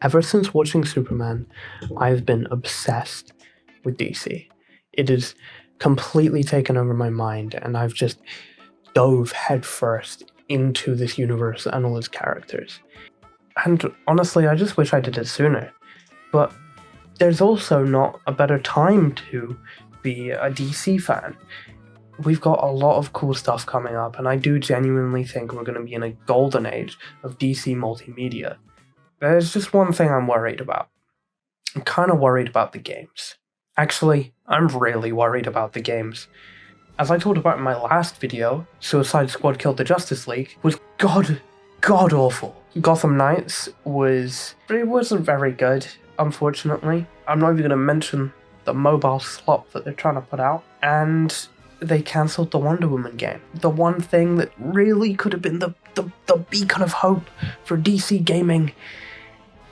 Ever since watching Superman, I've been obsessed with DC. It has completely taken over my mind, and I've just dove headfirst into this universe and all its characters. And honestly, I just wish I did it sooner. But there's also not a better time to be a DC fan. We've got a lot of cool stuff coming up, and I do genuinely think we're going to be in a golden age of DC multimedia. There's just one thing I'm worried about. I'm kind of worried about the games. Actually, I'm really worried about the games. As I talked about in my last video, Suicide Squad Killed the Justice League was god awful. Gotham Knights wasn't very good, unfortunately. I'm not even going to mention the mobile slop that they're trying to put out. And they cancelled the Wonder Woman game. The one thing that really could have been the beacon of hope for DC gaming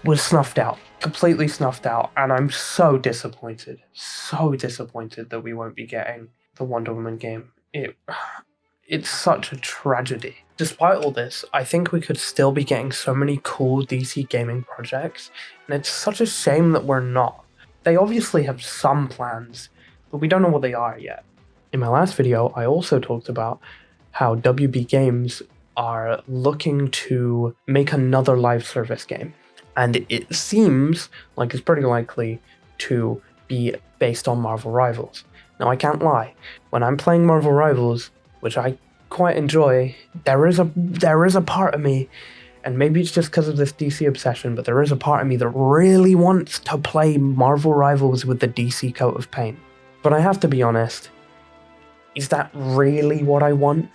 was snuffed out. Completely snuffed out. And I'm so disappointed that we won't be getting the Wonder Woman game. It's such a tragedy. Despite all this, I think we could still be getting so many cool DC gaming projects, and it's such a shame that we're not. They obviously have some plans, but we don't know what they are yet. In my last video, I also talked about how WB Games are looking to make another live service game, and it seems like it's pretty likely to be based on Marvel Rivals. Now, I can't lie, when I'm playing Marvel Rivals, which I quite enjoy, there is a part of me, and maybe it's just because of this DC obsession, but there is a part of me that really wants to play Marvel Rivals with the DC coat of paint. But I have to be honest, is that really what I want?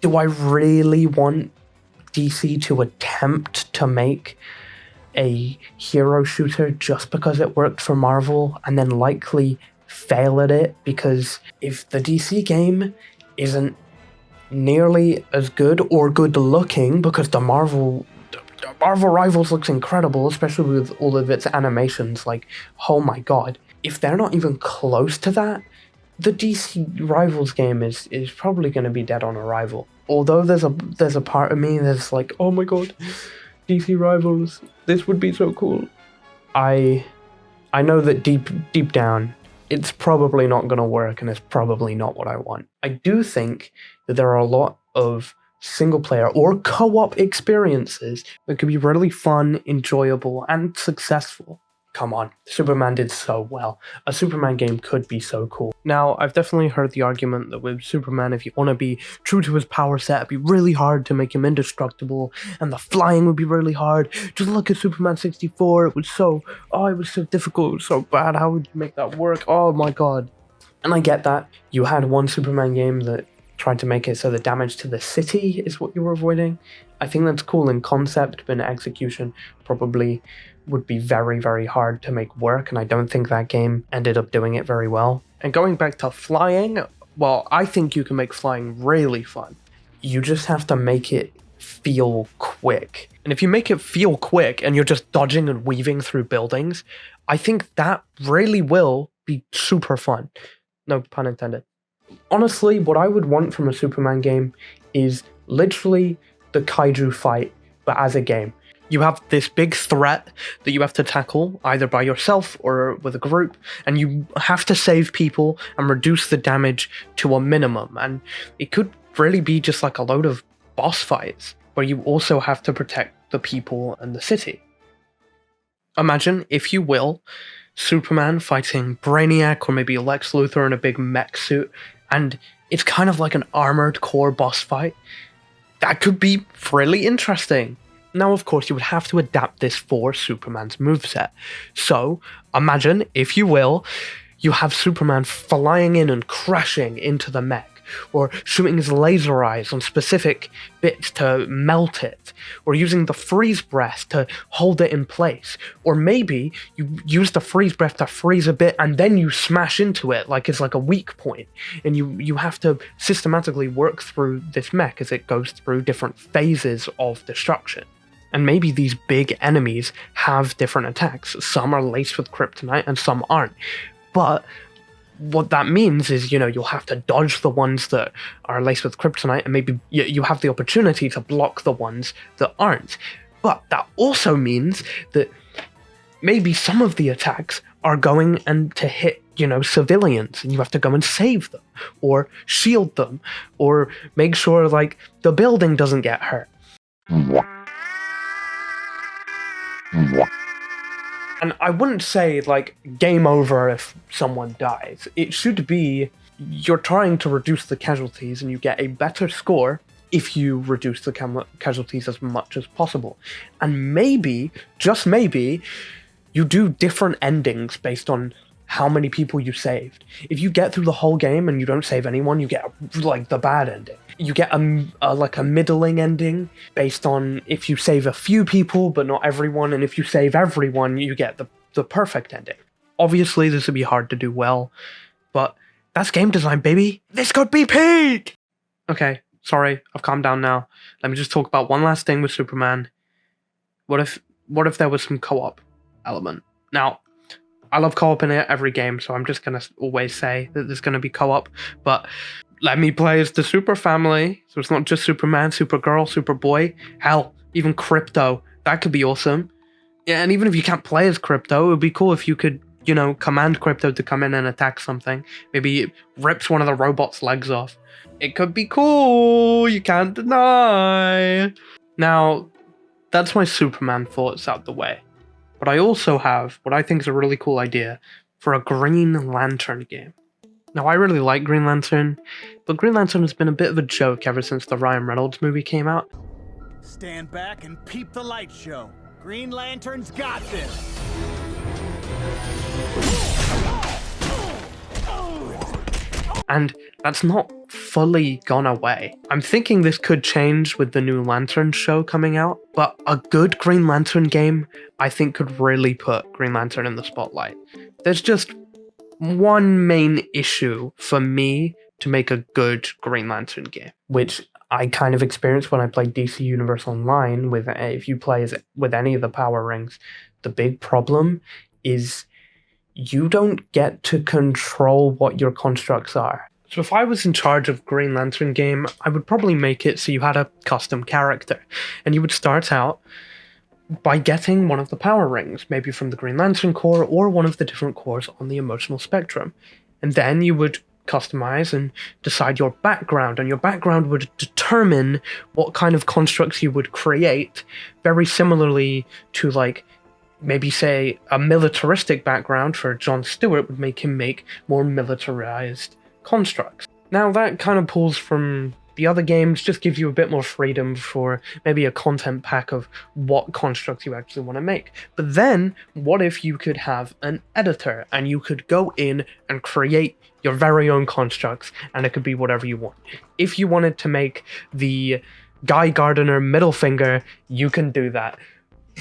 Do I really want DC to attempt to make a hero shooter just because it worked for Marvel and then likely fail at it? Because if the DC game isn't nearly as good or good looking, because the Marvel Rivals looks incredible, especially with all of its animations, like, oh my god. If they're not even close to that, the DC Rivals game is probably going to be dead on arrival. Although there's a part of me that's like, oh my god, DC Rivals, this would be so cool. I know that deep down, it's probably not going to work, and it's probably not what I want. I do think that there are a lot of single-player or co-op experiences that could be really fun, enjoyable, and successful. Come on, Superman did so well. A Superman game could be so cool. Now, I've definitely heard the argument that with Superman, if you want to be true to his power set, it'd be really hard to make him indestructible, and the flying would be really hard. Just look at Superman 64, it was so difficult, it was so bad, how would you make that work? Oh my god. And I get that. You had one Superman game that tried to make it so the damage to the city is what you were avoiding. I think that's cool in concept, but in execution, probably would be very, very hard to make work, and I don't think that game ended up doing it very well. And going back to flying, well, I think you can make flying really fun. You just have to make it feel quick. And if you make it feel quick and you're just dodging and weaving through buildings, I think that really will be super fun. No pun intended. Honestly, what I would want from a Superman game is literally the kaiju fight, but as a game. You have this big threat that you have to tackle, either by yourself or with a group, and you have to save people and reduce the damage to a minimum. And it could really be just like a load of boss fights, where you also have to protect the people and the city. Imagine, if you will, Superman fighting Brainiac or maybe Lex Luthor in a big mech suit, and it's kind of like an armored core boss fight. That could be really interesting. Now, of course, you would have to adapt this for Superman's moveset. So, imagine, if you will, you have Superman flying in and crashing into the mech, or shooting his laser eyes on specific bits to melt it, or using the freeze breath to hold it in place, or maybe you use the freeze breath to freeze a bit and then you smash into it like it's like a weak point, and you have to systematically work through this mech as it goes through different phases of destruction. And maybe these big enemies have different attacks. Some are laced with kryptonite and some aren't. But what that means is, you'll have to dodge the ones that are laced with kryptonite, and maybe you have the opportunity to block the ones that aren't. But that also means that maybe some of the attacks are going and to hit, civilians, and you have to go and save them, or shield them, or make sure, like, the building doesn't get hurt. And I wouldn't say, like, game over if someone dies. It should be you're trying to reduce the casualties and you get a better score if you reduce the casualties as much as possible. And maybe, just maybe, you do different endings based on how many people you saved. If you get through the whole game and you don't save anyone, you get, like, the bad ending. You get a middling ending based on if you save a few people but not everyone, and if you save everyone, you get the perfect ending. Obviously, this would be hard to do well, but that's game design, baby! This could be peak! Okay, sorry, I've calmed down now. Let me just talk about one last thing with Superman. What if there was some co-op element? Now, I love co-op in every game, so I'm just gonna always say that there's gonna be co-op, but let me play as the Super Family, so it's not just Superman, Supergirl, Superboy, hell, even Crypto. That could be awesome. Yeah, and even if you can't play as Crypto, it would be cool if you could, command Crypto to come in and attack something. Maybe it rips one of the robot's legs off. It could be cool, you can't deny. Now, that's my Superman thoughts out the way. But I also have what I think is a really cool idea for a Green Lantern game. Now, I really like Green Lantern, but Green Lantern has been a bit of a joke ever since the Ryan Reynolds movie came out. Stand back and peep the light show. Green Lantern's got this. And that's not fully gone away. I'm thinking this could change with the new Lantern show coming out, but a good Green Lantern game, I think, could really put Green Lantern in the spotlight. There's just one main issue for me to make a good Green Lantern game, which I kind of experienced when I played DC Universe Online with, if you play with any of the power rings, the big problem is you don't get to control what your constructs are. So if I was in charge of Green Lantern game, I would probably make it so you had a custom character, and you would start out by getting one of the power rings, maybe from the Green Lantern Corps or one of the different cores on the emotional spectrum. And then you would customize and decide your background, and your background would determine what kind of constructs you would create, very similarly to, like, maybe say a militaristic background for Jon Stewart would make him make more militarized constructs. Now that kind of pulls from the other games, just gives you a bit more freedom for maybe a content pack of what constructs you actually want to make. But then, what if you could have an editor and you could go in and create your very own constructs, and it could be whatever you want. If you wanted to make the Guy Gardner middle finger, you can do that.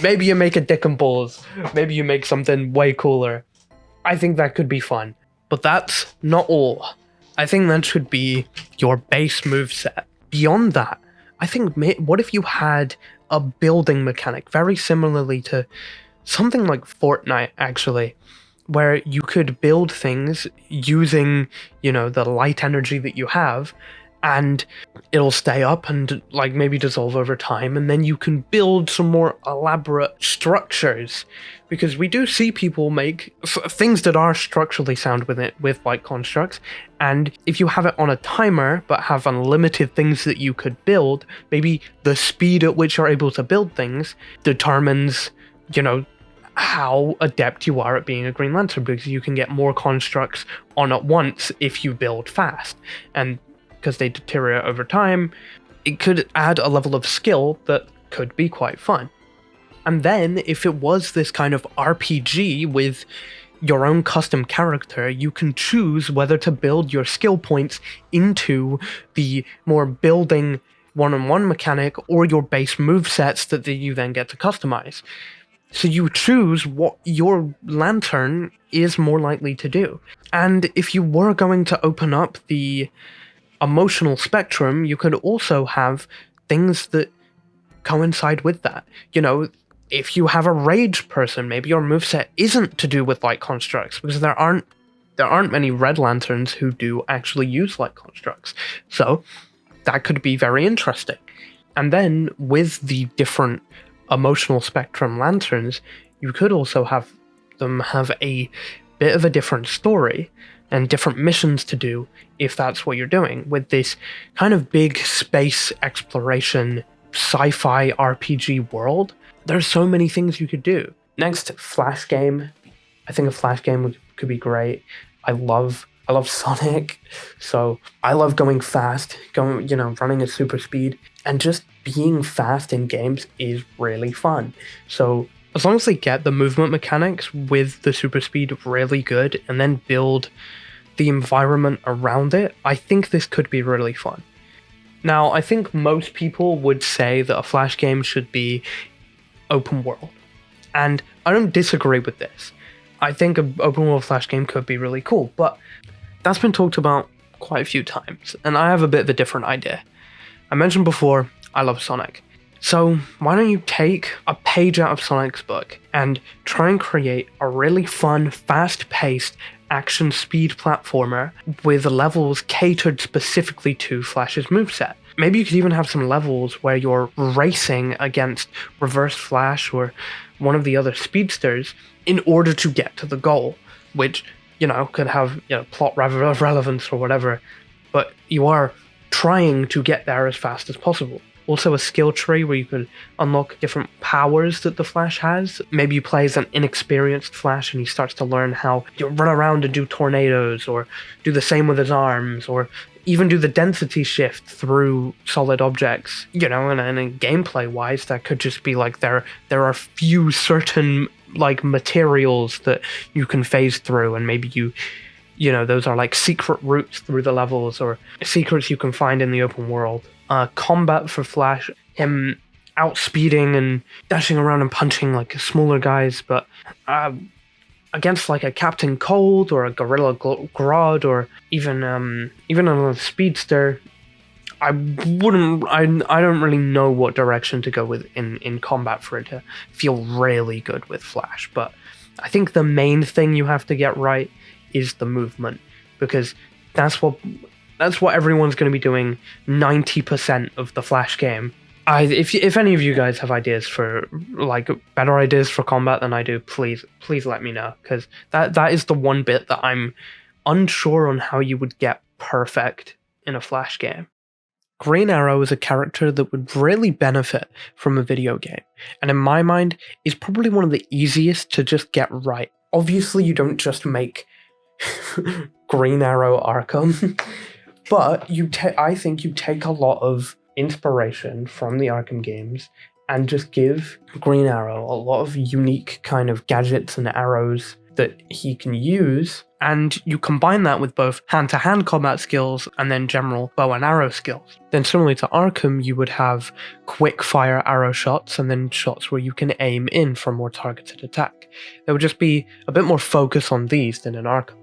Maybe you make a dick and balls. Maybe you make something way cooler. I think that could be fun. But that's not all. I think that should be your base moveset. Beyond that, I think, what if you had a building mechanic, very similarly to something like Fortnite, actually, where you could build things using, the light energy that you have, and it'll stay up and, like, maybe dissolve over time, and then you can build some more elaborate structures, because we do see people make things that are structurally sound with light constructs, and if you have it on a timer but have unlimited things that you could build, maybe the speed at which you're able to build things determines, how adept you are at being a Green Lantern, because you can get more constructs on at once if you build fast, and because they deteriorate over time, it could add a level of skill that could be quite fun. And then, if it was this kind of RPG with your own custom character, you can choose whether to build your skill points into the more building one-on-one mechanic or your base movesets that you then get to customize. So you choose what your lantern is more likely to do. And if you were going to open up the emotional spectrum, you could also have things that coincide with that. If you have a rage person, maybe your moveset isn't to do with light constructs, because there aren't many Red Lanterns who do actually use light constructs. So that could be very interesting. And then with the different emotional spectrum lanterns, you could also have them have a bit of a different story and different missions to do if that's what you're doing. With this kind of big space exploration sci-fi RPG world, there's so many things you could do. Next, Flash game. I think a Flash game could be great. I love Sonic, so I love going fast, running at super speed, and just being fast in games is really fun. So as long as they get the movement mechanics with the super speed really good and then build the environment around it, I think this could be really fun. Now, I think most people would say that a Flash game should be open world, and I don't disagree with this. I think an open world Flash game could be really cool, but that's been talked about quite a few times, and I have a bit of a different idea. I mentioned before, I love Sonic. So why don't you take a page out of Sonic's book and try and create a really fun, fast-paced action speed platformer with levels catered specifically to Flash's moveset. Maybe you could even have some levels where you're racing against Reverse Flash or one of the other speedsters in order to get to the goal, which, could have, plot relevance or whatever, but you are trying to get there as fast as possible. Also a skill tree where you could unlock different powers that the Flash has. Maybe you play as an inexperienced Flash and he starts to learn how to run around and do tornadoes, or do the same with his arms, or even do the density shift through solid objects. And gameplay-wise, that could just be like there are few certain materials that you can phase through, and maybe those are like secret routes through the levels or secrets you can find in the open world. Combat for Flash, him outspeeding and dashing around and punching smaller guys, but against a Captain Cold or a Gorilla Grodd or even another speedster, I don't really know what direction to go with in combat for it to feel really good with Flash, but I think the main thing you have to get right is the movement, because that's what everyone's going to be doing 90% of the Flash game. If any of you guys have ideas for better ideas for combat than I do, please let me know, because that is the one bit that I'm unsure on how you would get perfect in a Flash game. Green Arrow is a character that would really benefit from a video game, and in my mind is probably one of the easiest to just get right. Obviously you don't just make Green Arrow Arkham, but I think you take a lot of inspiration from the Arkham games and just give Green Arrow a lot of unique kind of gadgets and arrows that he can use, and you combine that with both hand-to-hand combat skills and then general bow and arrow skills. Then similarly to Arkham, you would have quick fire arrow shots and then shots where you can aim in for more targeted attack. There would just be a bit more focus on these than in Arkham.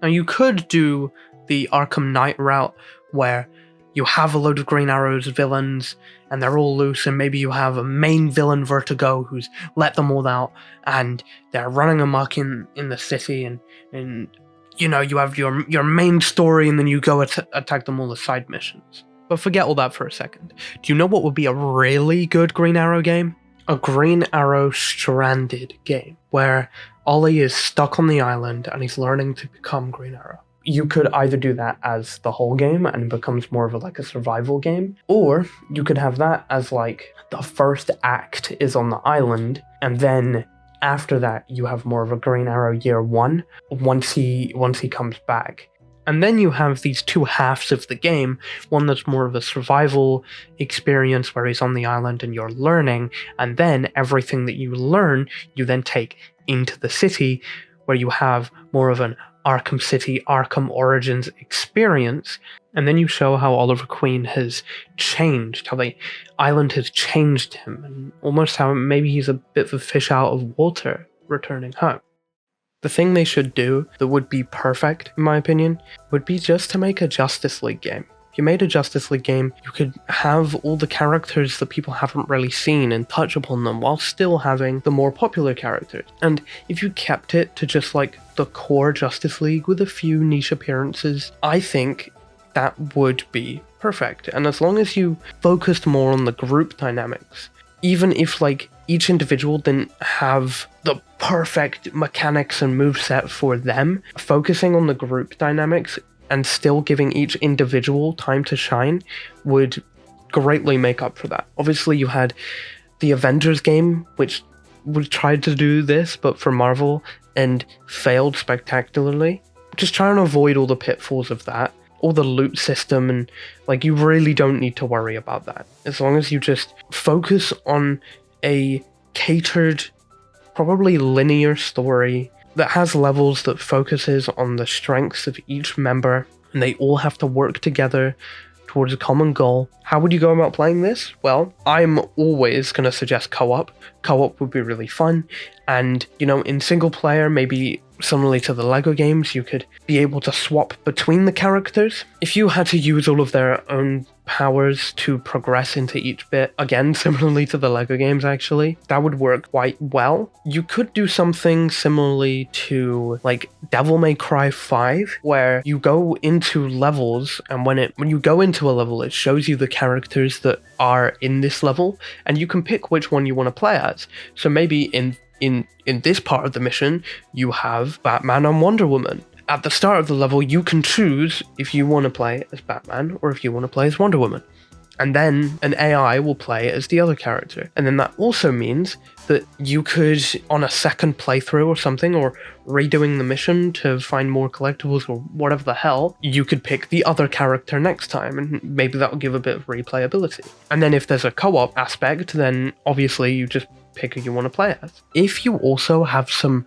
Now you could do the Arkham Knight route where you have a load of Green Arrow's villains and they're all loose, and maybe you have a main villain, Vertigo, who's let them all out and they're running amok in the city, and you have your main story and then you go attack them all as side missions. But forget all that for a second. Do you know what would be a really good Green Arrow game? A Green Arrow stranded game where Ollie is stuck on the island and he's learning to become Green Arrow. You could either do that as the whole game and it becomes more of a survival game, or you could have that as the first act is on the island, and then after that you have more of a Green Arrow year one once he comes back. And then you have these two halves of the game, one that's more of a survival experience where he's on the island and you're learning, and then everything that you learn you then take into the city, where you have more of an Arkham City, Arkham Origins experience, and then you show how Oliver Queen has changed, how the island has changed him, and almost how maybe he's a bit of a fish out of water returning home. The thing they should do that would be perfect, in my opinion, would be just to make a Justice League game. If you made a Justice League game, you could have all the characters that people haven't really seen and touch upon them while still having the more popular characters. And if you kept it to just the core Justice League with a few niche appearances, I think that would be perfect. And as long as you focused more on the group dynamics even if like each individual didn't have the perfect mechanics and moveset for them, focusing on the group dynamics and still giving each individual time to shine would greatly make up for that. Obviously, you had the Avengers game, which would try to do this, but for Marvel, and failed spectacularly. Just try and avoid all the pitfalls of that, all the loot system, and like you really don't need to worry about that. As long as you just focus on a catered, probably linear story that has levels that focuses on the strengths of each member, and they all have to work together towards a common goal. How would you go about playing this? Well, I'm always going to suggest co-op. Co-op would be really fun, and you know, in single player, maybe similarly to the Lego games, you could be able to swap between the characters. If you had to use all of their own powers to progress into each bit, again, similarly to the Lego games actually, that would work quite well. You could do something similarly to like Devil May Cry 5, where you go into levels, and when you go into a level, it shows you the characters that are in this level, and you can pick which one you want to play as. So maybe in this part of the mission, you have Batman and Wonder Woman. At the start of the level, you can choose if you want to play as Batman or if you want to play as Wonder Woman. And then an AI will play as the other character. And then that also means that you could, on a second playthrough or something, or redoing the mission to find more collectibles or whatever the hell, you could pick the other character next time, and maybe that'll give a bit of replayability. And then if there's a co-op aspect, then obviously you just pick who you want to play as. If you also have some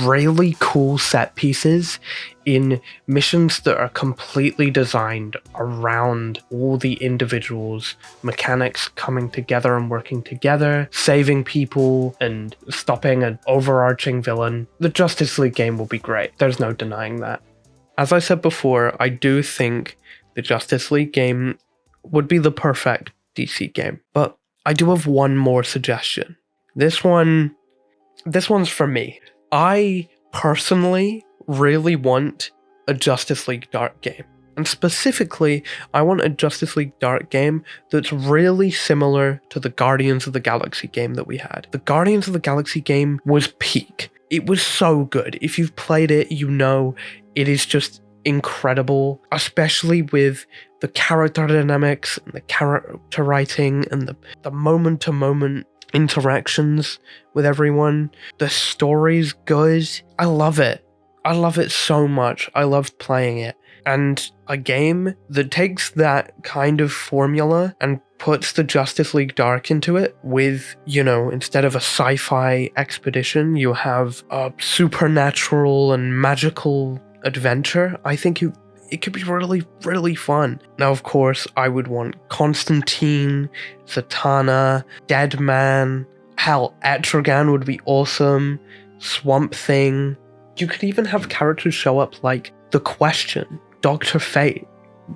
really cool set pieces in missions that are completely designed around all the individuals' mechanics coming together and working together, saving people and stopping an overarching villain, the Justice League game will be great. There's no denying that. As I said before, I do think the Justice League game would be the perfect DC game, but I do have one more suggestion. This one's for me. I personally really want a Justice League Dark game. And specifically, I want a Justice League Dark game that's really similar to the Guardians of the Galaxy game that we had. The Guardians of the Galaxy game was peak. It was so good. If you've played it, you know it is just incredible, especially with the character dynamics and the character writing and the moment-to-moment interactions with everyone. The story's good. I love it. I love it so much. I loved playing it. And a game that takes that kind of formula and puts the Justice League Dark into it with, you know, instead of a sci-fi expedition, you have a supernatural and magical adventure. I think it could be really, really fun. Now, of course, I would want Constantine, Zatanna, Deadman, hell, Etrigan would be awesome, Swamp Thing. You could even have characters show up like The Question, Dr. Fate,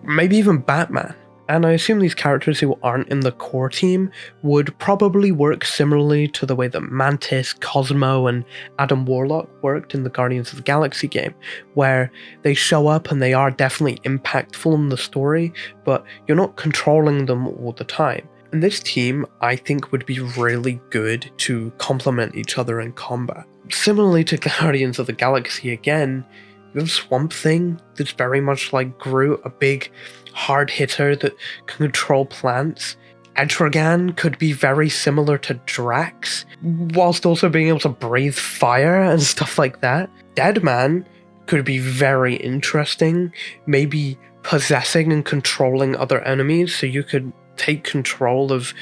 maybe even Batman. And I assume these characters who aren't in the core team would probably work similarly to the way that Mantis, Cosmo, and Adam Warlock worked in the Guardians of the Galaxy game, where they show up and they are definitely impactful in the story, but you're not controlling them all the time. And this team, I think, would be really good to complement each other in combat. Similarly to Guardians of the Galaxy again, you have Swamp Thing that's very much like Groot, a big hard hitter that can control plants. Etrigan could be very similar to Drax, whilst also being able to breathe fire and stuff like that. Deadman could be very interesting, maybe possessing and controlling other enemies, so you could take control of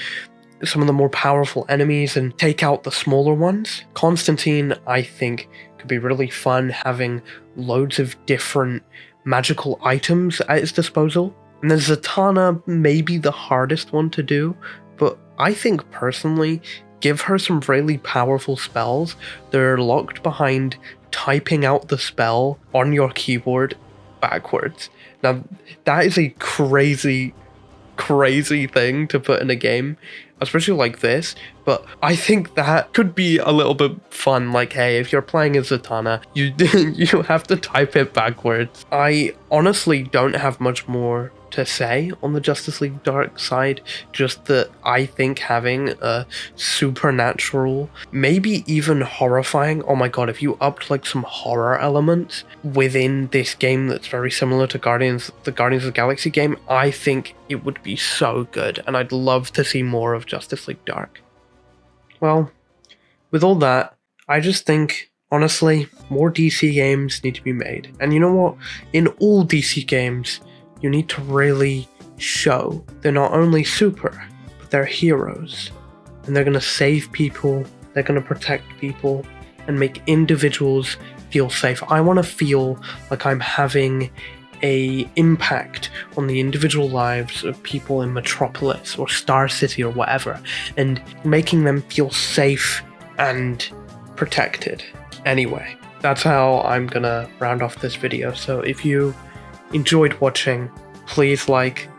some of the more powerful enemies and take out the smaller ones. Constantine, I think, could be really fun, having loads of different magical items at his disposal. And then Zatanna may be the hardest one to do, but I think personally, give her some really powerful spells that are locked behind typing out the spell on your keyboard backwards. Now, that is a crazy thing to put in a game, especially like this, but I think that could be a little bit fun. Like, hey, if you're playing as Zatanna, you have to type it backwards. I honestly don't have much more to say on the Justice League Dark side, just that I think having a supernatural, maybe even horrifying, oh my god, if you upped like some horror elements within this game that's very similar to the Guardians of the Galaxy game, I think it would be so good, and I'd love to see more of Justice League Dark. Well, with all that, I just think, honestly, more DC games need to be made. And you know what? In all DC games, you need to really show they're not only super, but they're heroes. And they're going to save people, they're going to protect people, and make individuals feel safe. I want to feel like I'm having an impact on the individual lives of people in Metropolis or Star City or whatever, and making them feel safe and protected. Anyway, that's how I'm gonna round off this video. So if you enjoyed watching, please like,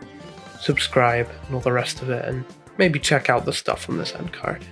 subscribe, and all the rest of it, and maybe check out the stuff on this end card.